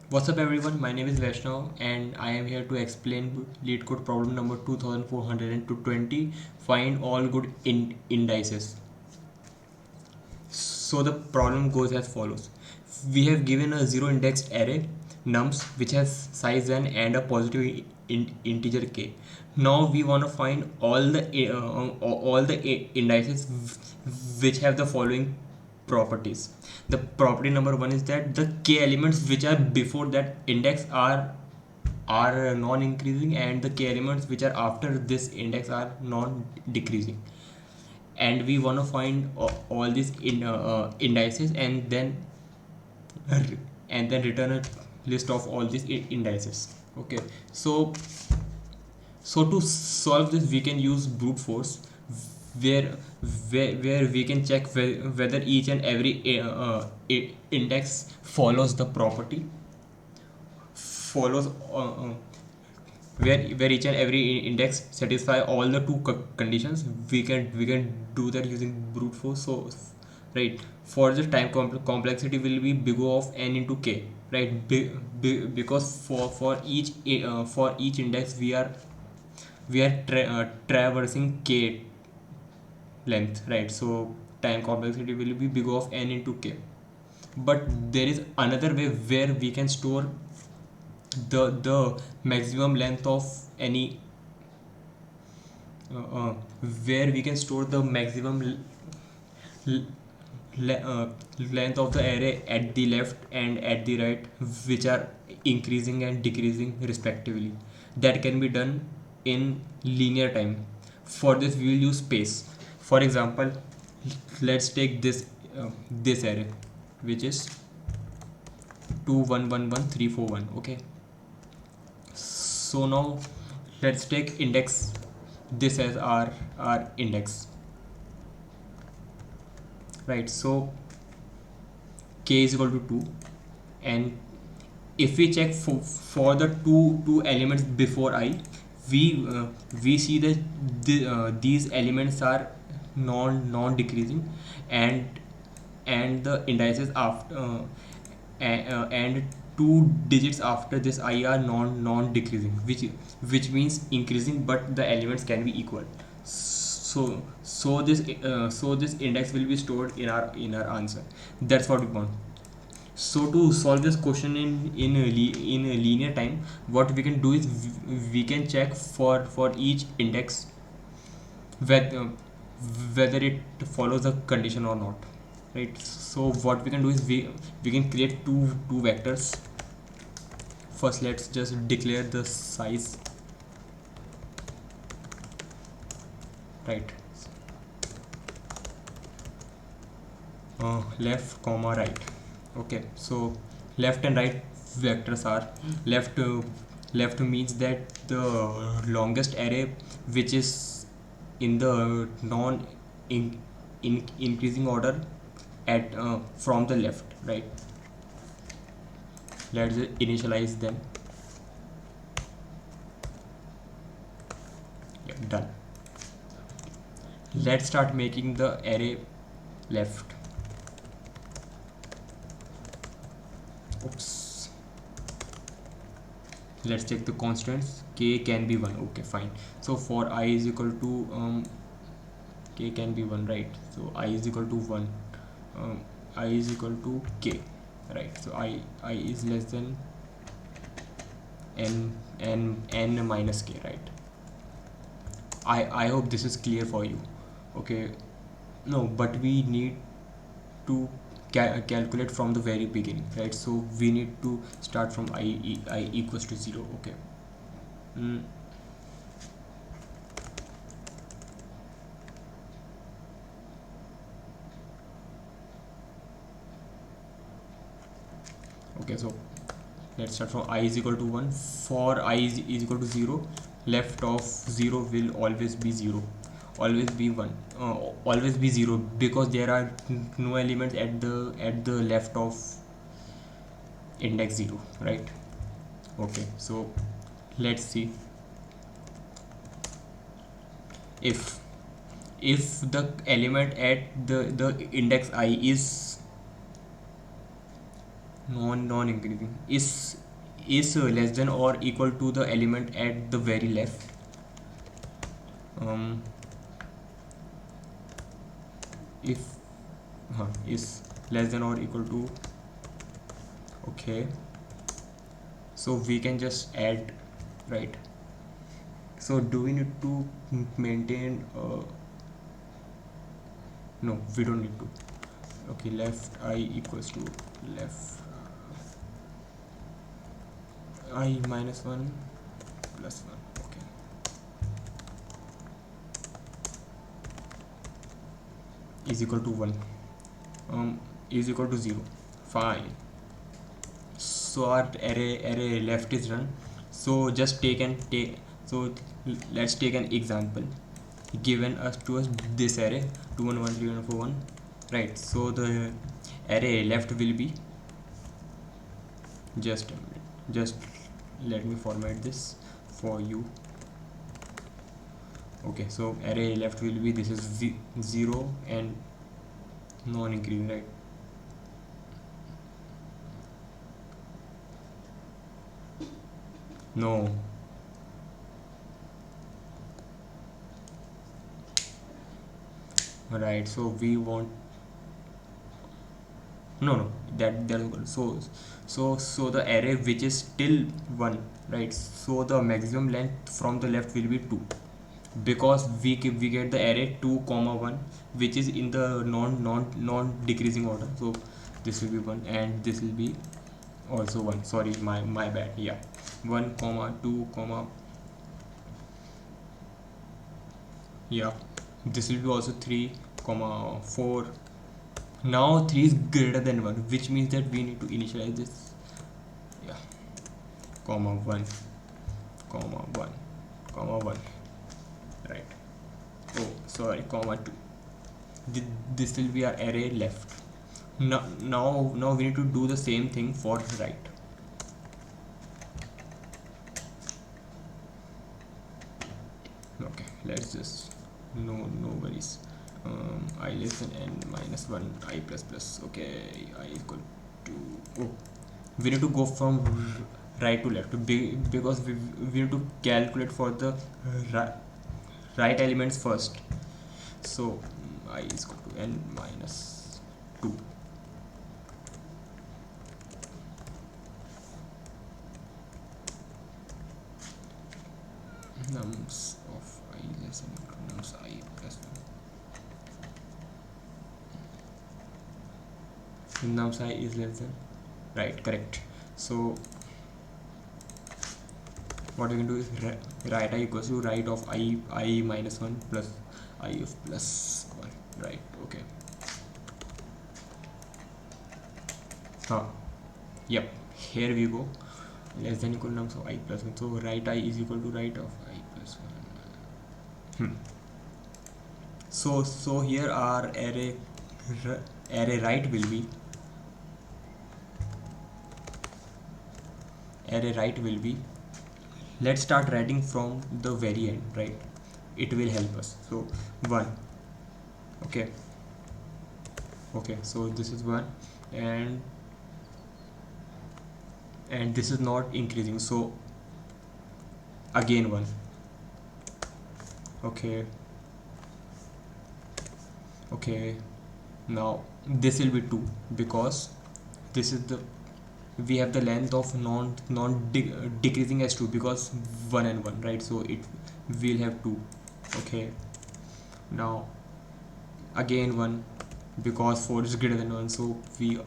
What's up everyone, my name is Vaishnav and I am here to explain Leetcode problem number 2420. Find all good indices. So the problem goes as follows. We have given a zero indexed array nums which has size n and a positive integer k. Now we want to find all the indices which have the following properties. The property number one is that the k elements which are before that index are non-increasing, and the k elements which are after this index are non-decreasing. And we want to find all these indices and then return a list of all these indices. Okay, so to solve this we can use brute force, where where we can check whether each and every index follows the property follows where each and every index satisfy all the two conditions. We can do that using brute force. So right, for the time complexity will be big O of n into k, right? Because for each index we are traversing k length, right? So time complexity will be big O of n into k. But there is another way where we can store the maximum length of any uh, uh, where we can store the maximum l- le- uh, length of the array at the left and at the right, which are increasing and decreasing respectively. That can be done in linear time. For this we will use space. For example, let's take this array which is 2 1 1 1 3 4 1. Okay, so now let's take index this as our index, right? So k is equal to 2, and if we check for the two elements before I, we see that these elements are non decreasing, and the indices after and two digits after this I are non decreasing, which means increasing, but the elements can be equal. So this index will be stored in our answer. That's what we want. So to solve this question in a linear time, what we can do is we can check for each index whether whether it follows the condition or not, right? So what we can do is we can create two vectors. First, let's just declare the size, right? Left comma right. Okay, so left and right vectors are left means that the longest array which is in the non increasing order at from the left, right? Let's initialize them. Yeah, done. Let's start making the array left. Oops. Let's check the constants. K can be 1. Okay, fine. So for I is equal to k can be 1, right? So I is equal to 1. I is equal to k, right? So I is less than n minus k, right? I hope this is clear for you. Okay, no, but we need to calculate from the very beginning, right? So we need to start from I equals to 0. Okay. mm. Okay, so let's start from I is equal to 1. For I is equal to 0, left of 0 will always be 0, always be 1, always be 0, because there are no elements at the left of index 0, right? Okay, so let's see if the element at the index I is non increasing is less than or equal to the element at the very left. um, if is less than or equal to, okay, so we can just add, right? So do we need to maintain no, we don't need to. Okay, left I equals to left I minus 1 plus 1, okay, is equal to 1, is equal to 0, fine. So our array left is run. So just take so let's take an example given to us this array 2 1 1 3 1 4 1, right? So the array left will be, just a minute, just let me format this for you. Okay, so array left will be, this is 0 and non increasing, right? No, right, so we want, no, that's good. So the array which is still 1, right? So the maximum length from the left will be 2, because we get the array 2 comma 1 which is in the non decreasing order. So this will be 1 and this will be also 1, sorry, my bad, yeah, 1 comma 2 comma, yeah, this will be also 3 comma 4. Now 3 is greater than 1, which means that we need to initialize this, yeah, comma 1 comma 1 comma 1, right? Oh, sorry, comma 2. This will be our array left. Now we need to do the same thing for right. Okay, let's just, no worries. I less than n minus 1 I plus plus, okay, I equal to, oh, we need to go from right to left because we need to calculate for the right elements first. So I is equal to n minus 2. Nums of I less than equal to nums I plus 1. Nums I is less than, right, correct. So what we can do is right I equals to right of I minus 1 plus I of plus 1, right? Okay, yep, here we go, less than equal nums of I plus 1. So right I is equal to right of I plus 1. So here our array right will be, let's start writing from the very end, right? It will help us. So 1, okay, so this is 1 and this is not increasing, so again 1, okay, now this will be 2 because this is the, we have the length of decreasing as 2 because 1 and 1, right? So it will have 2, okay, now again 1 because 4 is greater than 1, so we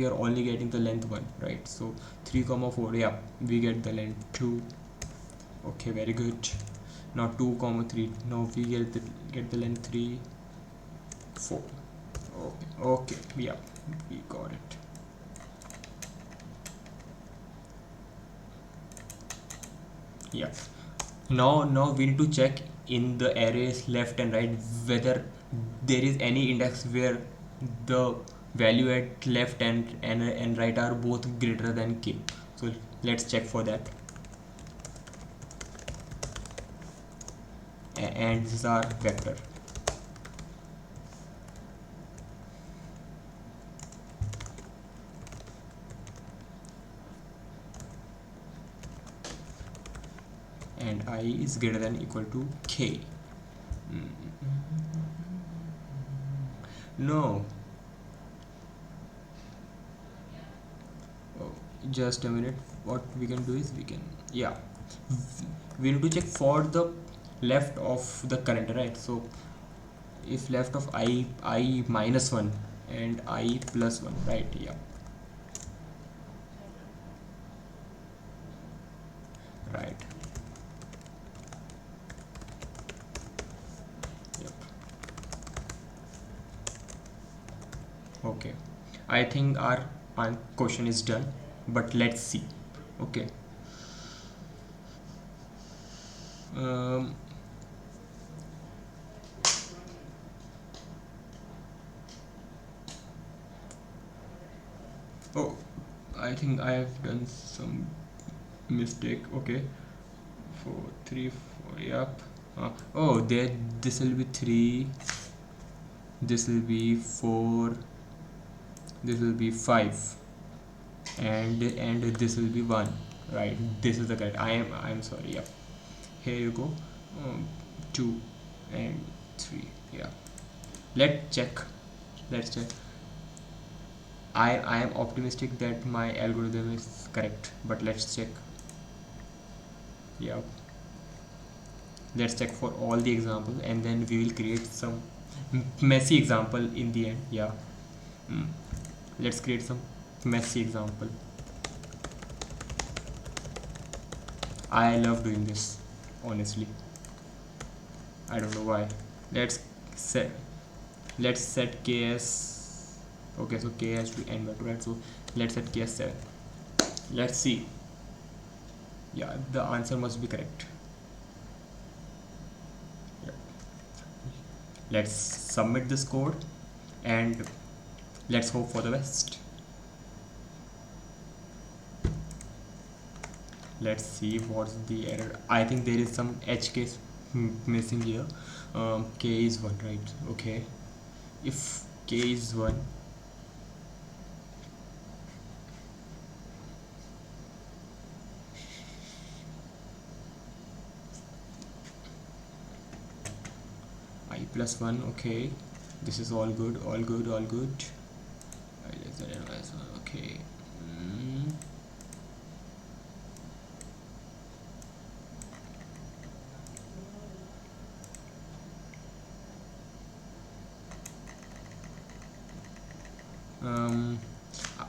are only getting the length 1, right? So 3 comma 4, yeah, we get the length 2, okay, very good. Now 2 comma 3, now we get the length 3 4, okay, yeah, we got it. Yeah, now we need to check in the arrays left and right whether there is any index where the value at left and right are both greater than k. So let's check for that. And this is our vector. and I is greater than equal to k. No. Oh, just a minute. What we can do is we can, yeah, we need to check for the left of the current, right? So if left of I minus 1 and I plus 1, right? Yeah, right. Yep. Okay, I think our question is done, but let's see. Okay. um, oh, I think I have done some mistake. Okay, 4 3 4, yep. Oh, there, this will be 3, this will be 4, this will be 5, and this will be 1, right? This is the correct. I'm sorry. Yep, here you go. 2 and 3. Yeah, let's check. Let's check. I am optimistic that my algorithm is correct, but let's check. Yeah, let's check for all the examples, and then we will create some messy example in the end. Yeah. Let's create some messy example. I love doing this, honestly. I don't know why. let's set let's set k as, okay, so k has to end by 2, right? So let's set k as 7. Let's see. Yeah, the answer must be correct. Yeah. Let's submit this code and let's hope for the best. Let's see what's the error. I think there is some h case missing here. K is 1, right? Okay, if k is 1, I plus 1, okay, this is all good, all good, all good. I less than n minus 1, okay.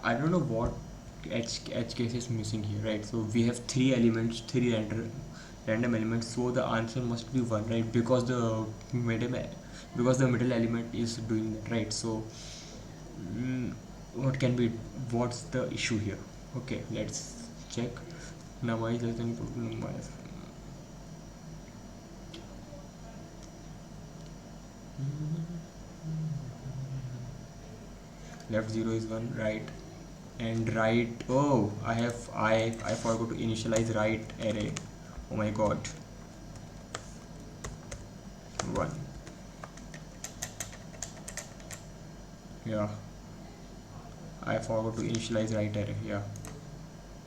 I don't know what edge case is missing here, right? So we have 3 elements, 3 random elements, so the answer must be 1, right? Because the middle element is doing that, right? So what's the issue here? Okay, let's check. Now I less than minus. Left 0 is 1, right? And right, oh, I forgot to initialize right array. Oh my god. 1. Yeah, I forgot to initialize right array.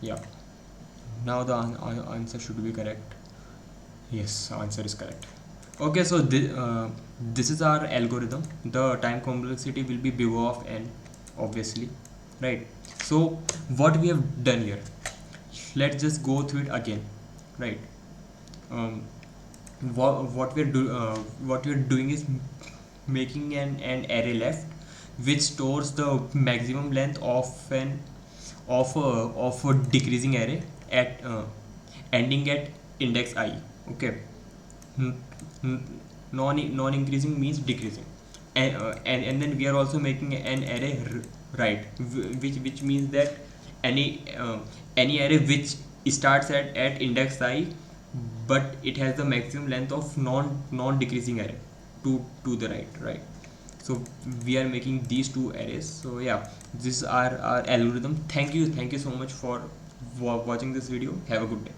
Yeah. Now the answer should be correct. Yes, answer is correct. Okay, so this is our algorithm. The time complexity will be big O of n, obviously, right? So what we have done here, let's just go through it again, right? What we're doing is making an array left which stores the maximum length of a decreasing array at ending at index I. Okay, non-increasing means decreasing, and then we are also making an array right, which means that any array which starts at index I, but it has the maximum length of non-decreasing array to the right. So we are making these 2 arrays. So yeah, this is our algorithm. Thank you so much for watching this video. Have a good day.